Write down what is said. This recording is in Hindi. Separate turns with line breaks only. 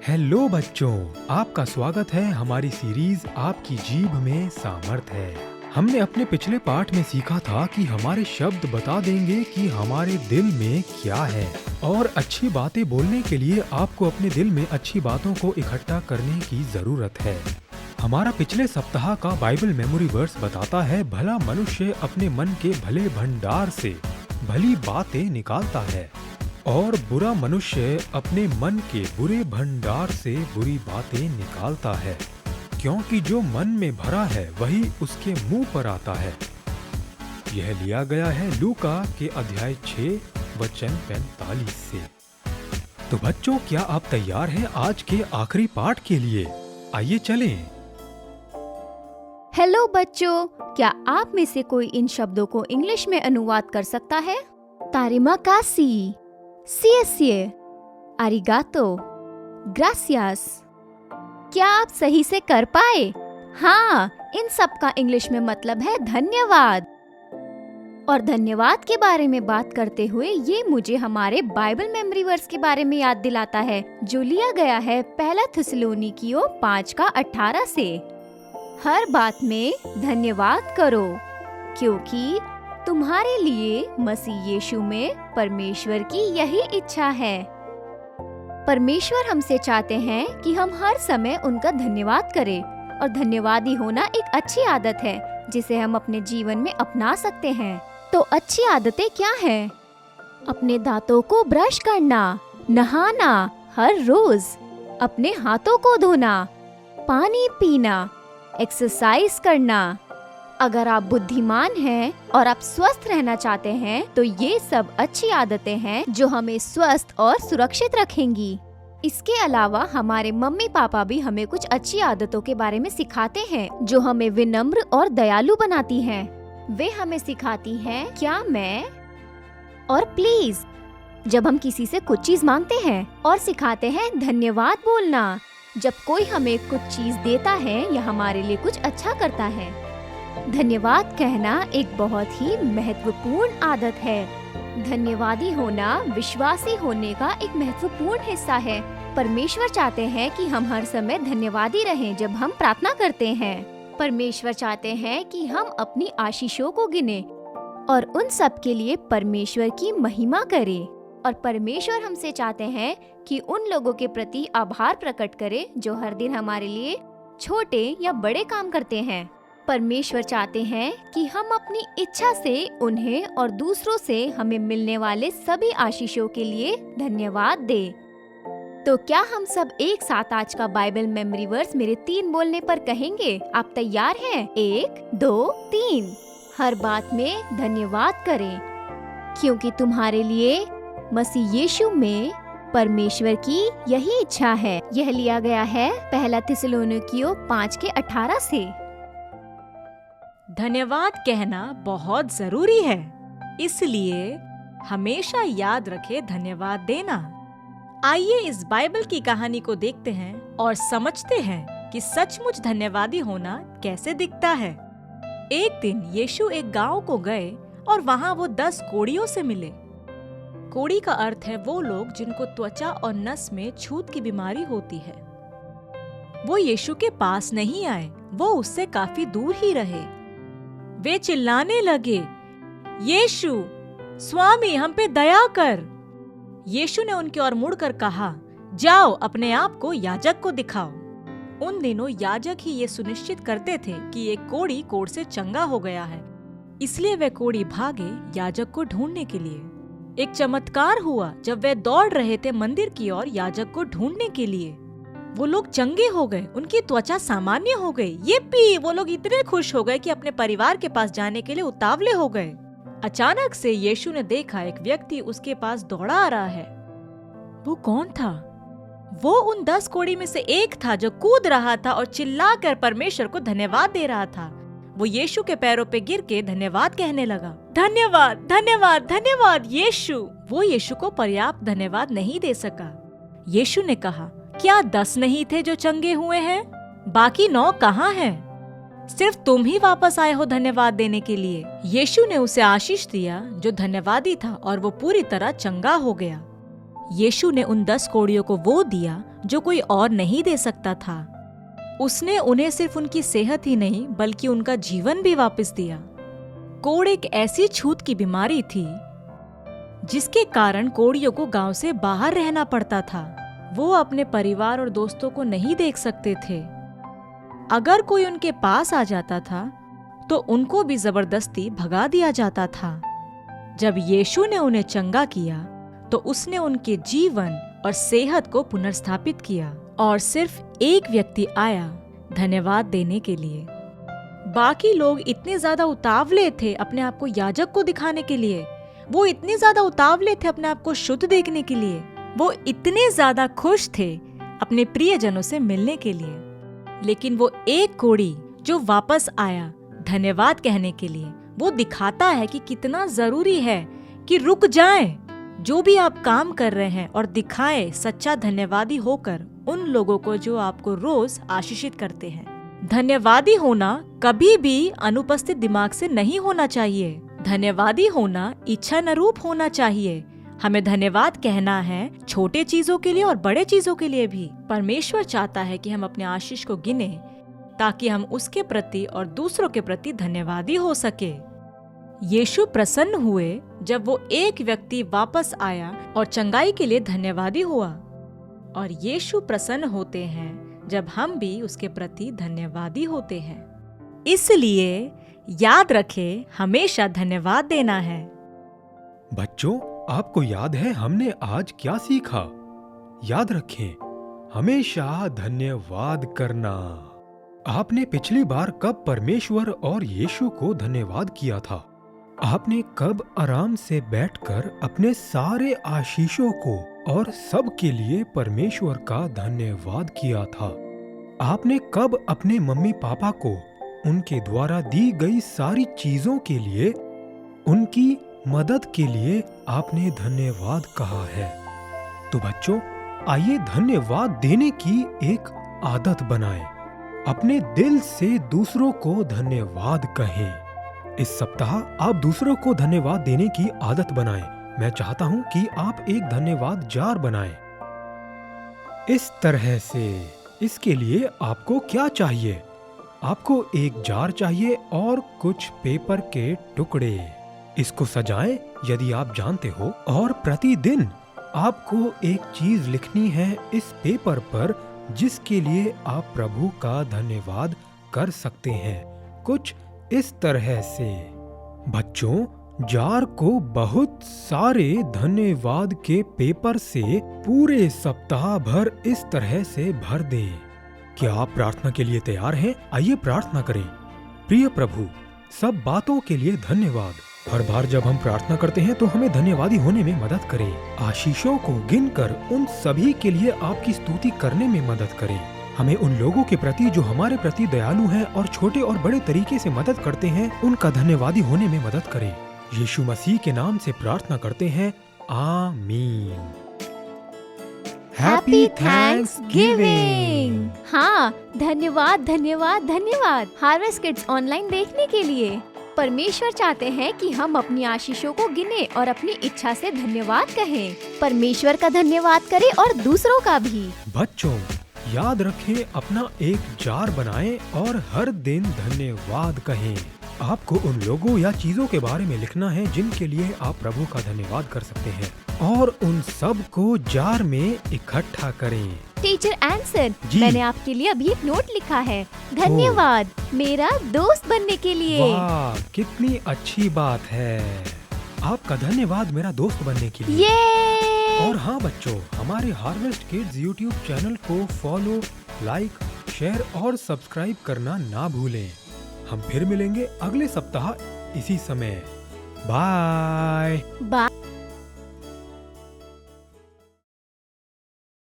हेलो बच्चों, आपका स्वागत है हमारी सीरीज आपकी जीभ में सामर्थ है। हमने अपने पिछले पाठ में सीखा था कि हमारे शब्द बता देंगे कि हमारे दिल में क्या है, और अच्छी बातें बोलने के लिए आपको अपने दिल में अच्छी बातों को इकट्ठा करने की जरूरत है। हमारा पिछले सप्ताह का बाइबल मेमोरी वर्स बताता है, भला मनुष्य अपने मन के भले भंडार से भली बातें निकालता है और बुरा मनुष्य अपने मन के बुरे भंडार से बुरी बातें निकालता है, क्योंकि जो मन में भरा है वही उसके मुंह पर आता है। यह लिया गया है लूका के अध्याय 6 वचन 45 से। तो बच्चों, क्या आप तैयार हैं आज के आखिरी पाठ के लिए? आइए चलें।
हेलो बच्चों, क्या आप में से कोई इन शब्दों को इंग्लिश में अनुवाद कर सकता है? तारिमा कासी, सीएसए, अरिगातो, ग्रासियास। क्या आप सही से कर पाए? हाँ, इन सब का इंग्लिश में मतलब है धन्यवाद। और धन्यवाद के बारे में बात करते हुए ये मुझे हमारे बाइबल मेमोरी वर्स के बारे में याद दिलाता है, जो लिया गया है पहला थिस्सलुनीकियों 5:18 से। हर बात में धन्यवाद करो, क्योंकि तुम्हारे लिए मसीह यीशु में परमेश्वर की यही इच्छा है। परमेश्वर हमसे चाहते हैं कि हम हर समय उनका धन्यवाद करें, और धन्यवादी होना एक अच्छी आदत है जिसे हम अपने जीवन में अपना सकते हैं। तो अच्छी आदतें क्या हैं? अपने दांतों को ब्रश करना, नहाना हर रोज, अपने हाथों को धोना, पानी पीना, एक्सरसाइज करना। अगर आप बुद्धिमान हैं और आप स्वस्थ रहना चाहते हैं तो ये सब अच्छी आदतें हैं जो हमें स्वस्थ और सुरक्षित रखेंगी। इसके अलावा हमारे मम्मी पापा भी हमें कुछ अच्छी आदतों के बारे में सिखाते हैं जो हमें विनम्र और दयालु बनाती हैं। वे हमें सिखाती हैं क्या मैं और प्लीज जब हम किसी से कुछ चीज मांगते हैं, और सिखाते हैं धन्यवाद बोलना जब कोई हमें कुछ चीज देता है या हमारे लिए कुछ अच्छा करता है। धन्यवाद कहना एक बहुत ही महत्वपूर्ण आदत है। धन्यवादी होना विश्वासी होने का एक महत्वपूर्ण हिस्सा है। परमेश्वर चाहते हैं कि हम हर समय धन्यवादी रहें जब हम प्रार्थना करते हैं। परमेश्वर चाहते हैं कि हम अपनी आशीषों को गिने और उन सब के लिए परमेश्वर की महिमा करें। और परमेश्वर हमसे चाहते हैं कि उन लोगों के प्रति आभार प्रकट करें जो हर दिन हमारे लिए छोटे या बड़े काम करते हैं। परमेश्वर चाहते हैं कि हम अपनी इच्छा से उन्हें और दूसरों से हमें मिलने वाले सभी आशीषों के लिए धन्यवाद दें। तो क्या हम सब एक साथ आज का बाइबल मेमोरी वर्स मेरे 3 बोलने पर कहेंगे? आप तैयार हैं? 1, 2, 3। हर बात में धन्यवाद करें, क्योंकि तुम्हारे लिए मसीह यीशु में परमेश्वर की यही इच्छा है। यह लिया गया है पहला थिस्सलुनीकियों 5:18 से।
धन्यवाद कहना बहुत जरूरी है, इसलिए हमेशा याद रखें धन्यवाद देना। आइए इस बाइबल की कहानी को देखते हैं और समझते हैं कि सचमुच धन्यवादी होना कैसे दिखता है। एक दिन यीशु एक गांव को गए और वहां वो 10 कोढ़ियों से मिले। कोढ़ी का अर्थ है वो लोग जिनको त्वचा और नस में छूत की बीमारी होती है। वो यीशु के पास नहीं आए, वो उससे काफी दूर ही रहे। वे चिल्लाने लगे, यीशु, स्वामी, हम पे दया कर। यीशु ने उनकी ओर मुड़कर कहा, जाओ अपने आप को याजक को दिखाओ। उन दिनों याजक ही ये सुनिश्चित करते थे कि एक कोढ़ी कोढ़ से चंगा हो गया है, इसलिए वे कोढ़ी भागे याजक को ढूंढने के लिए। एक चमत्कार हुआ जब वे दौड़ रहे थे मंदिर की ओर याजक को ढूंढने के लिए। वो लोग चंगे हो गए, उनकी त्वचा सामान्य हो गई। ये वो लोग इतने खुश हो गए कि अपने परिवार के पास जाने के लिए उतावले हो गए। अचानक से यीशु ने देखा एक व्यक्ति उसके पास दौड़ा आ रहा है। वो कौन था? वो उन 10 कोढ़ी में से एक था जो कूद रहा था और चिल्लाकर परमेश्वर को धन्यवाद दे रहा था। वो यीशु के पैरों पे गिर के धन्यवाद कहने लगा, धन्यवाद, धन्यवाद, धन्यवाद यीशु। वो यीशु को पर्याप्त धन्यवाद नहीं दे सका। यीशु ने कहा, क्या 10 नहीं थे जो चंगे हुए हैं? बाकी 9 कहाँ हैं? सिर्फ तुम ही वापस आए हो धन्यवाद देने के लिए। यीशु ने उसे आशीष दिया जो धन्यवादी था, और वो पूरी तरह चंगा हो गया। यीशु ने उन 10 कोड़ियों को वो दिया जो कोई और नहीं दे सकता था। उसने उन्हें सिर्फ उनकी सेहत ही नहीं बल्कि उनका जीवन भी वापस दिया। कोढ़ एक ऐसी छूत की बीमारी थी जिसके कारण कोढ़ियों को गांव से बाहर रहना पड़ता था। वो अपने परिवार और दोस्तों को नहीं देख सकते थे। अगर कोई उनके पास आ जाता था तो उनको भी जबरदस्ती भगा दिया जाता था। जब यीशु ने उन्हें चंगा किया तो उसने उनके जीवन और सेहत को पुनर्स्थापित किया और सिर्फ एक व्यक्ति आया धन्यवाद देने के लिए। बाकी लोग इतने ज्यादा उतावले थे अपने आप को याजक को दिखाने के लिए, वो इतने ज्यादा उतावले थे अपने आप को शुद्ध देखने के लिए, वो इतने ज्यादा खुश थे अपने प्रियजनों से मिलने के लिए। लेकिन वो एक कोढ़ी जो वापस आया धन्यवाद कहने के लिए, वो दिखाता है कि कितना जरूरी है कि रुक जाएं, जो भी आप काम कर रहे हैं, और दिखाएं सच्चा धन्यवादी होकर उन लोगों को जो आपको रोज आशीषित करते हैं। धन्यवादी होना कभी भी अनुपस्थित दिमाग से नहीं होना चाहिए। धन्यवादी होना इच्छा अनुरूप होना चाहिए। हमें धन्यवाद कहना है छोटे चीजों के लिए और बड़े चीजों के लिए भी। परमेश्वर चाहता है कि हम अपने आशीष को गिने ताकि हम उसके प्रति और दूसरों के प्रति धन्यवादी हो सके। यीशु प्रसन्न हुए जब वो एक व्यक्ति वापस आया और चंगाई के लिए धन्यवादी हुआ, और यीशु प्रसन्न होते हैं जब हम भी उसके प्रति धन्यवादी होते हैं। इसलिए याद रखें, हमेशा धन्यवाद देना है।
बच्चों, आपको याद है हमने आज क्या सीखा? याद रखें, हमेशा धन्यवाद करना। आपने पिछली बार कब परमेश्वर और यीशु को धन्यवाद किया था? आपने कब आराम से बैठकर अपने सारे आशीषों को और सब के लिए परमेश्वर का धन्यवाद किया था? आपने कब अपने मम्मी पापा को उनके द्वारा दी गई सारी चीजों के लिए, उनकी मदद के लिए आपने धन्यवाद कहा है? तो बच्चों, आइए धन्यवाद देने की एक आदत बनाएं। अपने दिल से दूसरों को धन्यवाद कहें। इस सप्ताह आप दूसरों को धन्यवाद देने की आदत बनाएं। मैं चाहता हूं कि आप एक धन्यवाद जार बनाएं। इस तरह से, इसके लिए आपको क्या चाहिए? आपको एक जार चाहिए और कुछ पेपर के टुकड़े। इसको सजाएं यदि आप जानते हो, और प्रतिदिन आपको एक चीज लिखनी है इस पेपर पर जिसके लिए आप प्रभु का धन्यवाद कर सकते हैं। कुछ इस तरह से। बच्चों, जार को बहुत सारे धन्यवाद के पेपर से पूरे सप्ताह भर इस तरह से भर दें। क्या आप प्रार्थना के लिए तैयार हैं? आइए प्रार्थना करें। प्रिय प्रभु, सब बातों के लिए धन्यवाद। हर बार जब हम प्रार्थना करते हैं तो हमें धन्यवादी होने में मदद करें। आशीषों को गिनकर उन सभी के लिए आपकी स्तुति करने में मदद करें। हमें उन लोगों के प्रति जो हमारे प्रति दयालु हैं और छोटे और बड़े तरीके से मदद करते हैं, उनका धन्यवादी होने में मदद करें। यीशु मसीह के नाम से प्रार्थना करते हैं, आमीन।
Happy Thanksgiving. हाँ, धन्यवाद धन्यवाद धन्यवाद हार्वेस्ट किड्स ऑनलाइन देखने के लिए। परमेश्वर चाहते हैं कि हम अपनी आशीषों को गिने और अपनी इच्छा से धन्यवाद कहें। परमेश्वर का धन्यवाद करें और दूसरों का भी।
बच्चों, याद रखें, अपना एक जार बनाएं और हर दिन धन्यवाद कहें। आपको उन लोगों या चीजों के बारे में लिखना है जिनके लिए आप प्रभु का धन्यवाद कर सकते हैं, और उन सब को जार में इकट्ठा करें।
टीचर आंसर, मैंने आपके लिए अभी एक नोट लिखा है। धन्यवाद मेरा दोस्त बनने के लिए।
वाह, कितनी अच्छी बात है। आपका धन्यवाद मेरा दोस्त बनने के लिए। और हाँ बच्चों, हमारे हार्वेस्ट किड्स यूट्यूब चैनल को फॉलो, लाइक, शेयर और सब्सक्राइब करना ना भूलें। हम फिर मिलेंगे अगले सप्ताह इसी समय। बाय।